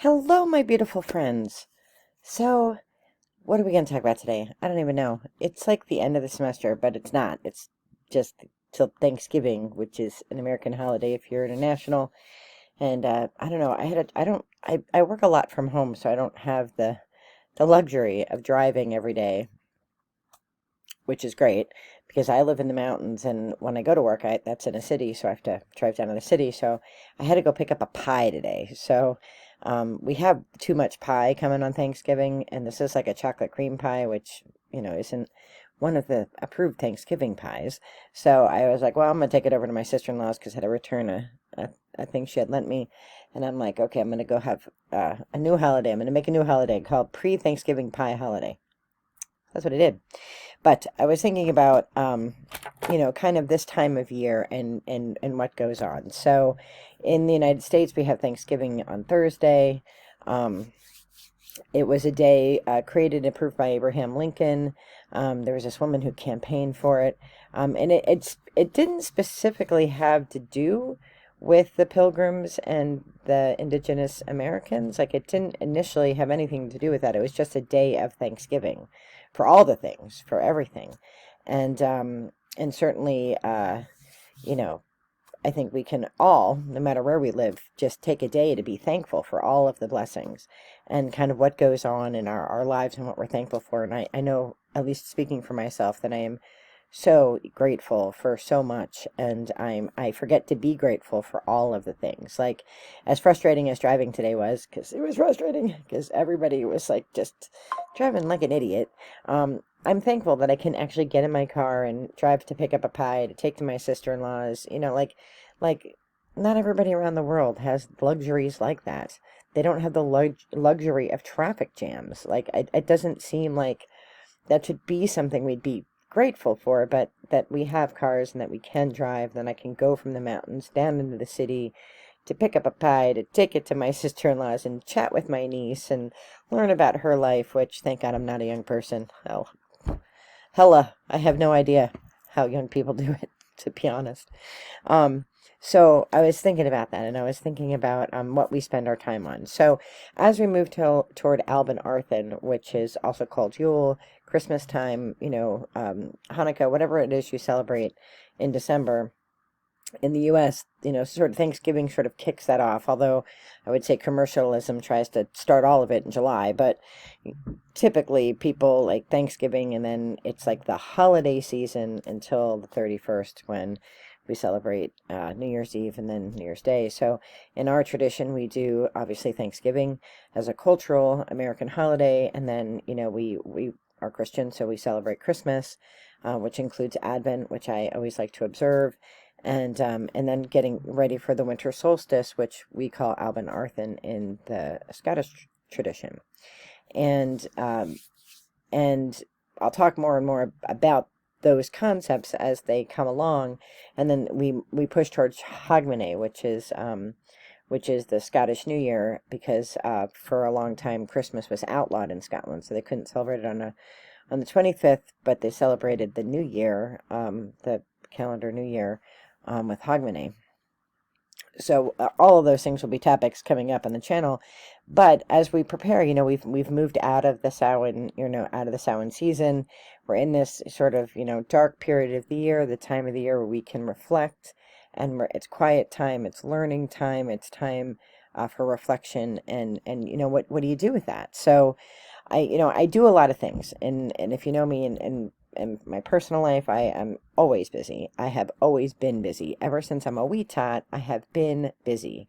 Hello, my beautiful friends. So, what are we going to talk about today? I don't even know. It's like the end of the semester, but it's not. It's just till Thanksgiving, which is an American holiday if you're international. And I don't know. I work a lot from home, so I don't have the luxury of driving every day, which is great because I live in the mountains, and when I go to work, that's in a city, so I have to drive down to the city. So I had to go pick up a pie today. So we have too much pie coming on Thanksgiving, and this is like a chocolate cream pie, which isn't one of the approved Thanksgiving pies. So I was like, well, I'm gonna take it over to my sister-in-law's because I had to return a thing she had lent me, and I'm like, okay, I'm gonna go have a new holiday. I'm gonna make a new holiday called Pre-Thanksgiving Pie Holiday. That's what I did. But I was thinking about, kind of this time of year and what goes on. So in the United States, we have Thanksgiving on Thursday. Um, it was a day created and approved by Abraham Lincoln. There was this woman who campaigned for it. And it didn't specifically have to do with the Pilgrims and the indigenous Americans. Like, it didn't initially have anything to do with that. It was just a day of Thanksgiving for all the things, for everything. And certainly, you know, I think we can all, no matter where we live, just take a day to be thankful for all of the blessings and kind of what goes on in our lives and what we're thankful for. And I know, at least speaking for myself, that I am so grateful for so much, and I forget to be grateful for all of the things. Like, as frustrating as driving today was, because it was frustrating, because everybody was like just driving like an idiot. I'm thankful that I can actually get in my car and drive to pick up a pie to take to my sister-in-law's. Like not everybody around the world has luxuries like that. They don't have the luxury of traffic jams. Like, it doesn't seem like that should be something we'd be grateful for, but that we have cars and that we can drive, then I can go from the mountains down into the city to pick up a pie, to take it to my sister-in-law's and chat with my niece and learn about her life, which, thank God, I'm not a young person. Hella, I have no idea how young people do it, to be honest. Um, so I was thinking about that, and I was thinking about what we spend our time on. So as we move toward Alban Arthan, which is also called Yule, Christmas time, Hanukkah, whatever it is you celebrate in December, in the U.S., sort of Thanksgiving sort of kicks that off, although I would say commercialism tries to start all of it in July. But typically people like Thanksgiving, and then it's like the holiday season until the 31st when we celebrate New Year's Eve and then New Year's Day. So in our tradition, we do obviously Thanksgiving as a cultural American holiday, and then, we are Christian, so we celebrate Christmas, which includes Advent, which I always like to observe, and then getting ready for the winter solstice, which we call Alban Arthan in the Scottish tradition. And and I'll talk more and more about those concepts as they come along, and then we push towards Hogmanay, which is the Scottish New Year, because for a long time Christmas was outlawed in Scotland, so they couldn't celebrate it on the 25th, but they celebrated the New Year, the calendar New Year, with Hogmanay. So all of those things will be topics coming up on the channel. But as we prepare, we've moved out of the Samhain season. We're in this sort of, dark period of the year, the time of the year where we can reflect, and it's quiet time, it's learning time, it's time for reflection, and what do you do with that? So I do a lot of things, and if you know me in my personal life, I am always busy. I have always been busy. Ever since I'm a wee tot, I have been busy.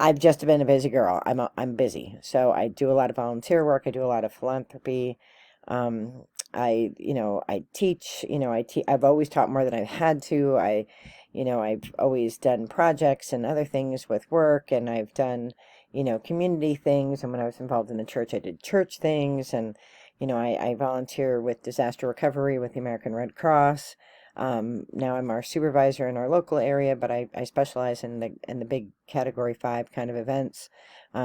I've just been a busy girl. I'm busy. So I do a lot of volunteer work. I do a lot of philanthropy. I teach. I've always taught more than I've had to. I've always done projects and other things with work, and I've done, community things. And when I was involved in the church, I did church things, and I volunteer with disaster recovery with the American Red Cross. Now I'm our supervisor in our local area, but I specialize in the big Category 5 kind of events.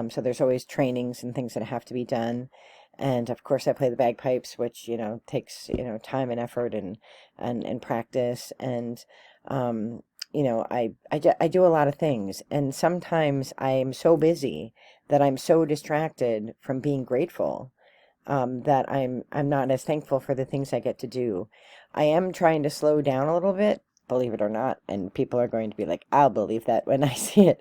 So there's always trainings and things that have to be done. And of course I play the bagpipes, which, takes, time and effort and practice. And, I do a lot of things. And sometimes I'm so busy that I'm so distracted from being grateful, that I'm not as thankful for the things I get to do. I am trying to slow down a little bit, believe it or not, and people are going to be like, I'll believe that when I see it.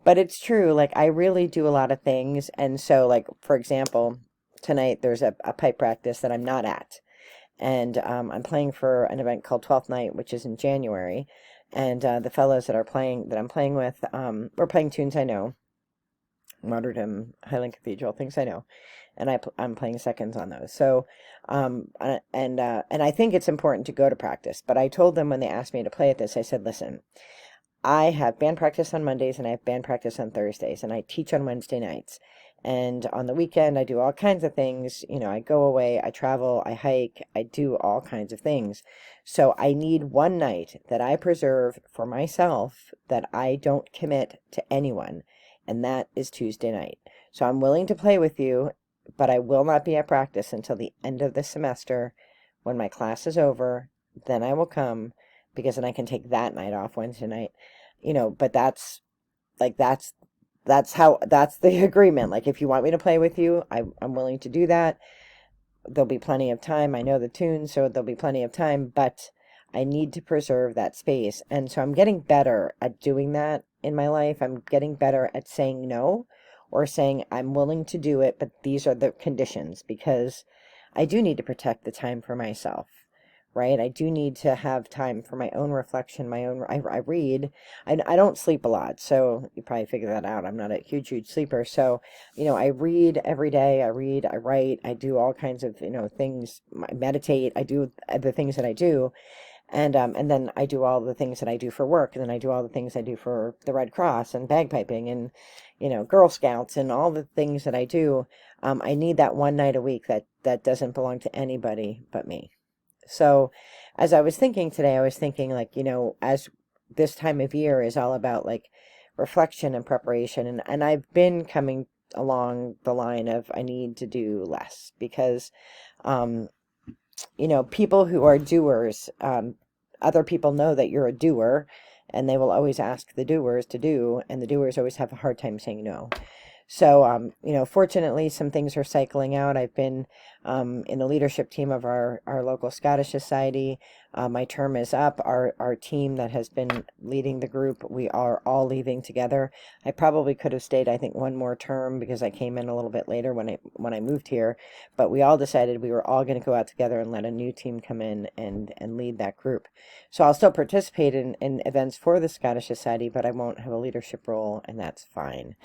But it's true, like I really do a lot of things. And so, like, for example, tonight there's a pipe practice that I'm not at. And I'm playing for an event called 12th Night, which is in January. And the fellows that I'm playing with, we're playing tunes I know, martyrdom, Highland Cathedral, things I know, and I'm playing seconds on those. So, and I think it's important to go to practice. But I told them when they asked me to play at this, I said, listen, I have band practice on Mondays and I have band practice on Thursdays, and I teach on Wednesday nights. And on the weekend, I do all kinds of things. You know, I go away, I travel, I hike, I do all kinds of things. So I need one night that I preserve for myself that I don't commit to anyone, and that is Tuesday night. So I'm willing to play with you, but I will not be at practice until the end of the semester. When my class is over, then I will come, because then I can take that night off, Wednesday night. You know, but that's like that's the agreement. Like, if you want me to play with you, I'm willing to do that. There'll be plenty of time. I know the tune, so there'll be plenty of time, but I need to preserve that space. And so I'm getting better at doing that in my life. I'm getting better at saying no, or saying I'm willing to do it, but these are the conditions, because I do need to protect the time for myself. Right? I do need to have time for my own reflection, I read. I don't sleep a lot, so you probably figure that out. I'm not a huge sleeper. So, you know, I read every day. I read, I write, I do all kinds of, you know, things. I meditate. I do the things that I do. And then I do all the things that I do for work. And then I do all the things I do for the Red Cross and bagpiping and, you know, Girl Scouts and all the things that I do. I need that one night a week that doesn't belong to anybody but me. So as I was thinking today, I was thinking, like, you know, as this time of year is all about like reflection and preparation. And I've been coming along the line of I need to do less, because, you know, people who are doers, other people know that you're a doer, and they will always ask the doers to do, and the doers always have a hard time saying no. So, you know, fortunately, some things are cycling out. I've been in the leadership team of our local Scottish Society. My term is up. Our team that has been leading the group, we are all leaving together. I probably could have stayed, I think, one more term, because I came in a little bit later when I moved here. But we all decided we were all going to go out together and let a new team come in and lead that group. So I'll still participate in events for the Scottish Society, but I won't have a leadership role, and that's fine.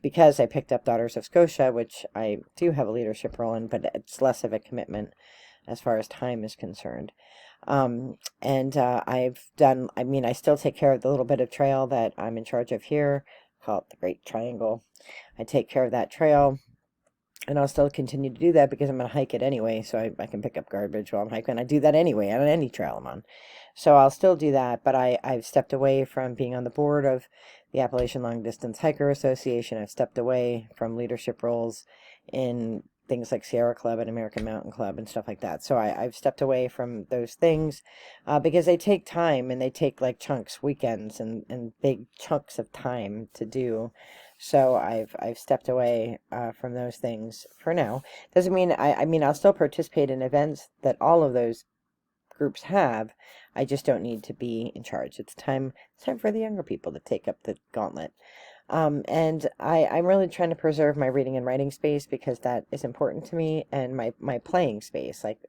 Because I picked up Daughters of Scotia, which I do have a leadership role in, but it's less of a commitment as far as time is concerned. I've done, I mean, I still take care of the little bit of trail that I'm in charge of here, call it the Great Triangle. I take care of that trail, and I'll still continue to do that because I'm going to hike it anyway, so I can pick up garbage while I'm hiking. I do that anyway on any trail I'm on. So I'll still do that, but I've stepped away from being on the board of the Appalachian Long Distance Hiker Association. I've stepped away from leadership roles in things like Sierra Club and American Mountain Club and stuff like that. So I've stepped away from those things because they take time, and they take like chunks, weekends, and big chunks of time to do. So I've stepped away from those things for now. Doesn't mean I mean I'll still participate in events that all of those groups have. I just don't need to be in charge. It's time for the younger people to take up the gauntlet. And I'm really trying to preserve my reading and writing space, because that is important to me, and my playing space. Like,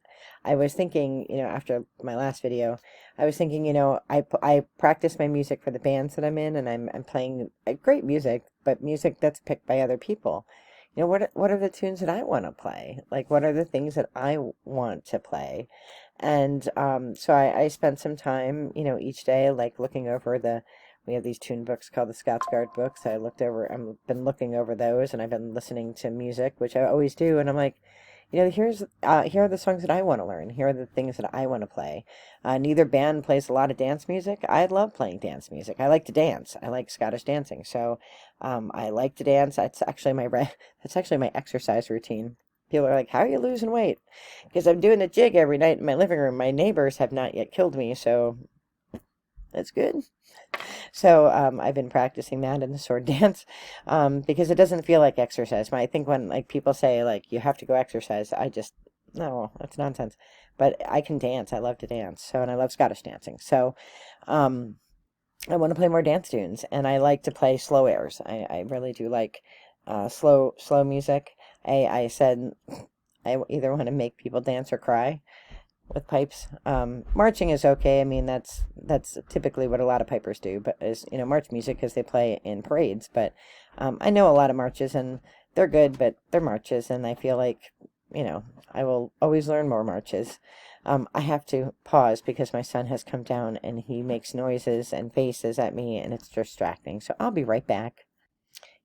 I was thinking, you know, after my last video, I was thinking, you know, I practice my music for the bands that I'm in, and I'm playing great music, but music that's picked by other people. You know, what are the tunes that I want to play? Like, what are the things that I want to play? And so I spent some time, you know, each day, like looking over we have these tune books called the Scots Guard books. I've been looking over those, and I've been listening to music, which I always do. And I'm like, you know, here are the songs that I want to learn. Here are the things that I want to play. Neither band plays a lot of dance music. I love playing dance music. I like to dance. I like Scottish dancing. So I like to dance. That's actually my exercise routine. People are like, how are you losing weight? Because I'm doing a jig every night in my living room. My neighbors have not yet killed me, so That's good. So I've been practicing that in the sword dance because it doesn't feel like exercise. I think when like people say like you have to go exercise, I just no, that's nonsense. But I can dance. I love to dance. So and I love Scottish dancing. So um, I want to play more dance tunes, and I like to play slow airs. I really do like slow music. I said I either want to make people dance or cry with pipes. Marching is okay. I mean, that's typically what a lot of pipers do, but is march music because they play in parades. But I know a lot of marches and they're good, but they're marches, and I feel like I will always learn more marches. I have to pause because my son has come down and he makes noises and faces at me, and it's distracting. So I'll be right back.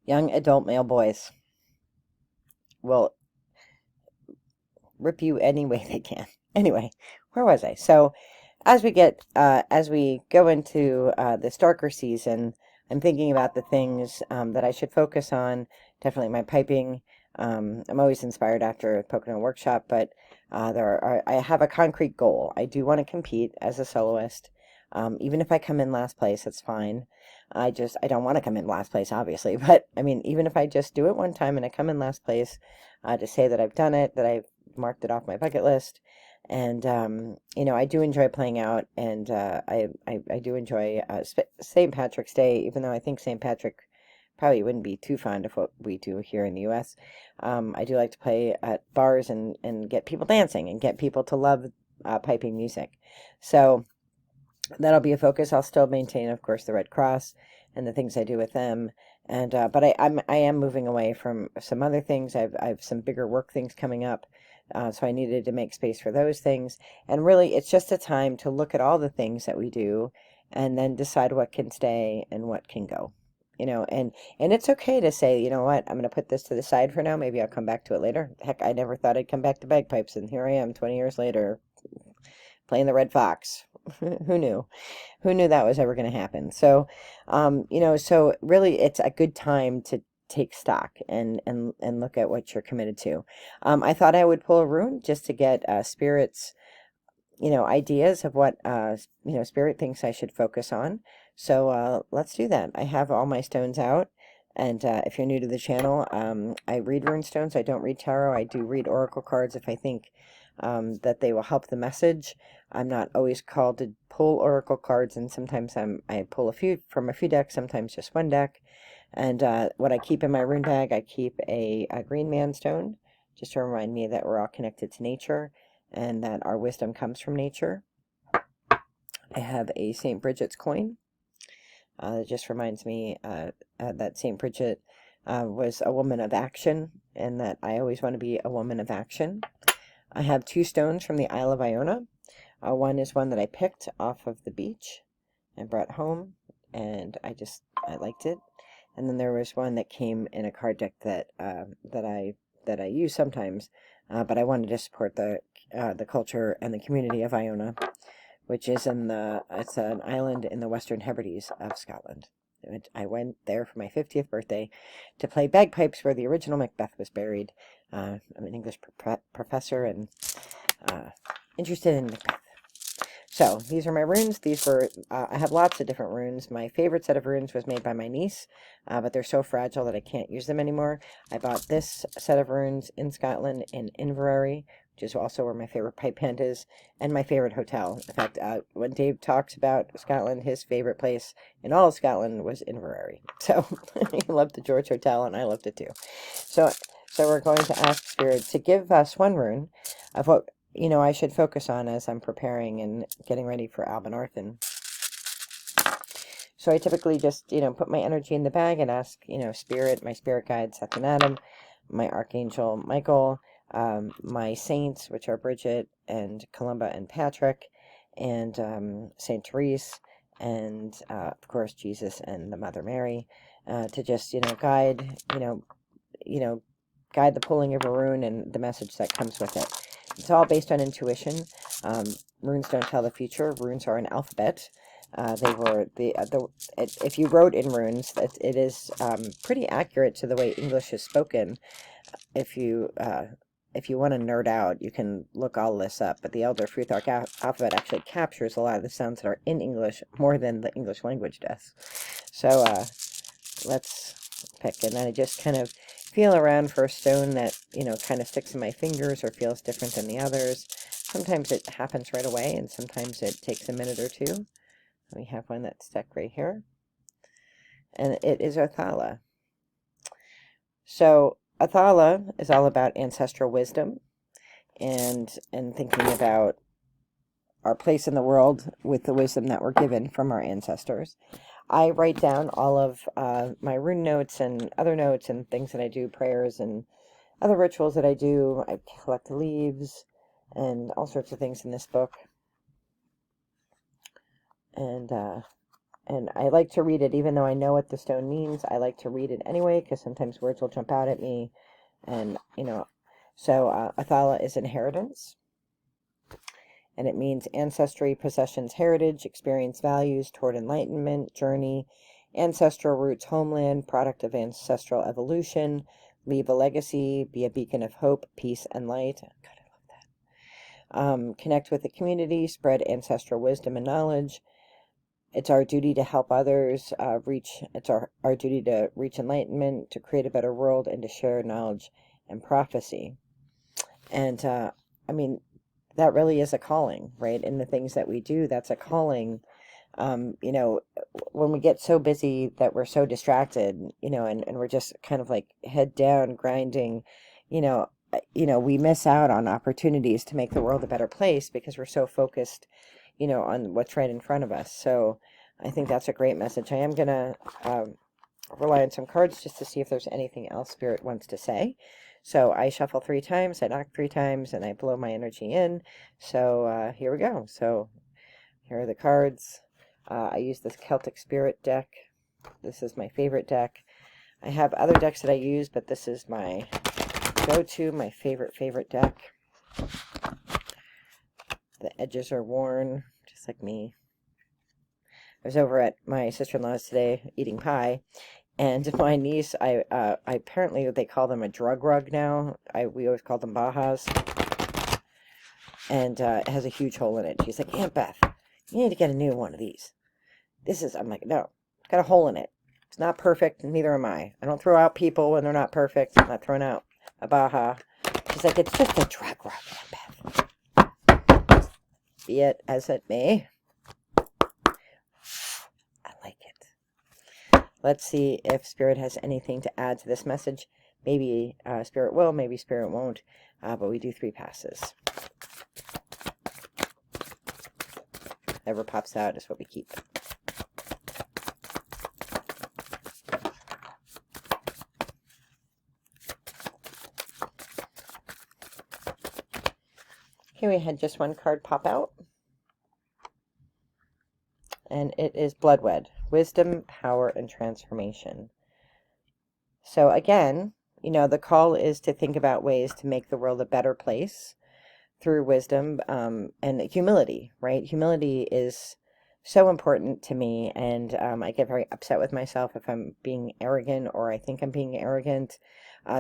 Young adult male boys will rip you any way they can. Anyway, where was I? So as we go into this darker season, I'm thinking about the things that I should focus on. Definitely my piping. I'm always inspired after a Pocono workshop, but I have a concrete goal. I do want to compete as a soloist. Even if I come in last place, it's fine. I don't want to come in last place, obviously, but I mean, even if I just do it one time and I come in last place, to say that I've done it, that I've marked it off my bucket list. And I do enjoy playing out, and I do enjoy St. Patrick's Day, even though I think St. Patrick probably wouldn't be too fond of what we do here in the U.S. I do like to play at bars and get people dancing and get people to love piping music. So that'll be a focus. I'll still maintain, of course, the Red Cross and the things I do with them. And but I am moving away from some other things. I've some bigger work things coming up. So I needed to make space for those things. And really, it's just a time to look at all the things that we do and then decide what can stay and what can go. And it's okay to say, you know what, I'm going to put this to the side for now. Maybe I'll come back to it later. Heck, I never thought I'd come back to bagpipes, and here I am 20 years later playing the Red Fox. Who knew? Who knew that was ever going to happen? So, so really it's a good time to take stock and look at what you're committed to. I thought I would pull a rune just to get spirits, ideas of what, spirit thinks I should focus on. So let's do that. I have all my stones out. And if you're new to the channel, I read rune stones. I don't read tarot. I do read oracle cards if I think that they will help the message. I'm not always called to pull oracle cards, and sometimes I pull a few from a few decks, sometimes just one deck. And what I keep in my rune bag, I keep a green man stone, just to remind me that we're all connected to nature and that our wisdom comes from nature. I have a St. Bridget's coin. That just reminds me that St. Bridget was a woman of action, and that I always want to be a woman of action. I have two stones from the Isle of Iona. One is one that I picked off of the beach and brought home, and I liked it. And then there was one that came in a card deck that I use sometimes, but I wanted to support the culture and the community of Iona, which is it's an island in the Western Hebrides of Scotland. I went there for my 50th birthday to play bagpipes where the original Macbeth was buried. I'm an English professor and interested in Macbeth. So these are my runes. These were, I have lots of different runes. My favorite set of runes was made by my niece, but they're so fragile that I can't use them anymore. I bought this set of runes in Scotland in Inverary, which is also where my favorite pipe band is, and my favorite hotel. In fact, when Dave talks about Scotland, his favorite place in all of Scotland was Inverary. So he loved the George Hotel, and I loved it too. So we're going to ask Spirit to give us one rune of what I should focus on as I'm preparing and getting ready for Alban Arthan. So I typically just, put my energy in the bag and ask, Spirit, my spirit guide, Seth and Adam, my Archangel Michael, my saints, which are Bridget and Columba and Patrick, and Saint Therese, and of course Jesus and the Mother Mary, to just, guide, guide the pulling of a rune and the message that comes with it. It's all based on intuition. Runes don't tell the future. Runes are an alphabet. If you wrote in runes, it is pretty accurate to the way English is spoken. If you if you want to nerd out, you can look all this up, but the Elder Futhark alphabet actually captures a lot of the sounds that are in English more than the English language does. So let's pick, and then I just kind of feel around for a stone that, kind of sticks in my fingers or feels different than the others. Sometimes it happens right away, and sometimes it takes a minute or two. We have one that's stuck right here, and it is Othala. So Othala is all about ancestral wisdom and thinking about our place in the world with the wisdom that we're given from our ancestors. I write down all of my rune notes and other notes and things that I do, prayers and other rituals that I do. I collect leaves and all sorts of things in this book. And I like to read it, even though I know what the stone means. I like to read it anyway, because sometimes words will jump out at me. And, so Othala is inheritance. And it means ancestry, possessions, heritage, experience, values toward enlightenment, journey, ancestral roots, homeland, product of ancestral evolution, leave a legacy, be a beacon of hope, peace, and light. God, I love that. Connect with the community, spread ancestral wisdom and knowledge. It's our duty to help others it's our duty to reach enlightenment, to create a better world, and to share knowledge and prophecy. And, that really is a calling, right? In the things that we do, that's a calling. When we get so busy that we're so distracted, and we're just kind of like head down grinding, we miss out on opportunities to make the world a better place because we're so focused, on what's right in front of us. So I think that's a great message. I am going to rely on some cards just to see if there's anything else Spirit wants to say. So I shuffle 3 times, I knock 3 times, and I blow my energy in. So here we go. So here are the cards. I use this Celtic Spirit deck. This is my favorite deck. I have other decks that I use, but this is my go-to, my favorite deck. The edges are worn, just like me. I was over at my sister-in-law's today eating pie, and my niece, I apparently they call them a drug rug now. We always call them Bajas. And it has a huge hole in it. She's like, Aunt Beth, you need to get a new one of these. I'm like, no, it's got a hole in it. It's not perfect, and neither am I. I don't throw out people when they're not perfect. I'm not throwing out a Baja. She's like, it's just a drug rug, Aunt Beth. Be it as it may. I like it. Let's see if Spirit has anything to add to this message. Maybe Spirit will, maybe Spirit won't, but we do 3 passes. Whatever pops out is what we keep. Here we had just 1 card pop out. And it is Bloodwed. Wisdom, power, and transformation. So again, the call is to think about ways to make the world a better place through wisdom and humility, right? Humility is so important to me, and I get very upset with myself if I'm being arrogant or I think I'm being arrogant.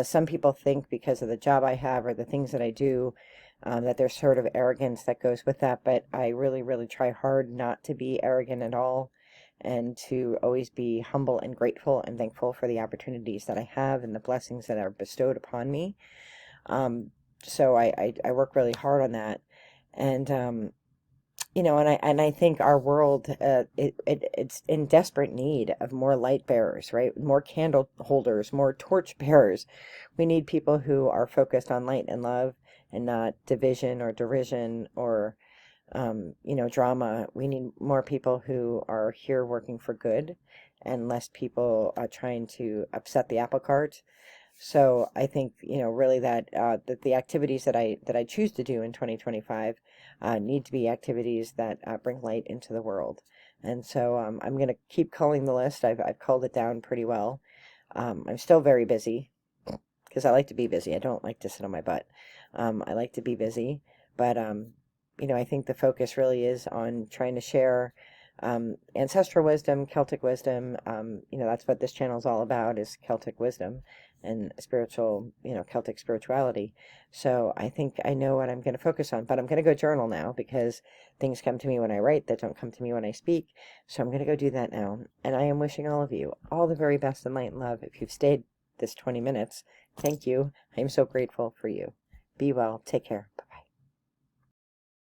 Some people think because of the job I have or the things that I do that there's sort of arrogance that goes with that, but I really, really try hard not to be arrogant at all and to always be humble and grateful and thankful for the opportunities that I have and the blessings that are bestowed upon me. So I work really hard on that. And, and I think our world, it's in desperate need of more light bearers, right? More candle holders, more torch bearers. We need people who are focused on light and love and not division or derision or, drama. We need more people who are here working for good and less people trying to upset the apple cart. So I think, really that the activities that I choose to do in 2025 need to be activities that bring light into the world. And so I'm going to keep culling the list. I've culled it down pretty well. I'm still very busy because I like to be busy. I don't like to sit on my butt. I like to be busy. But, I think the focus really is on trying to share ancestral wisdom, Celtic wisdom. That's what this channel is all about, is Celtic wisdom. and spiritual, Celtic spirituality. So I think I know what I'm going to focus on, but I'm going to go journal now because things come to me when I write that don't come to me when I speak. So I'm going to go do that now. And I am wishing all of you all the very best in light and love. If you've stayed this 20 minutes, thank you. I am so grateful for you. Be well. Take care.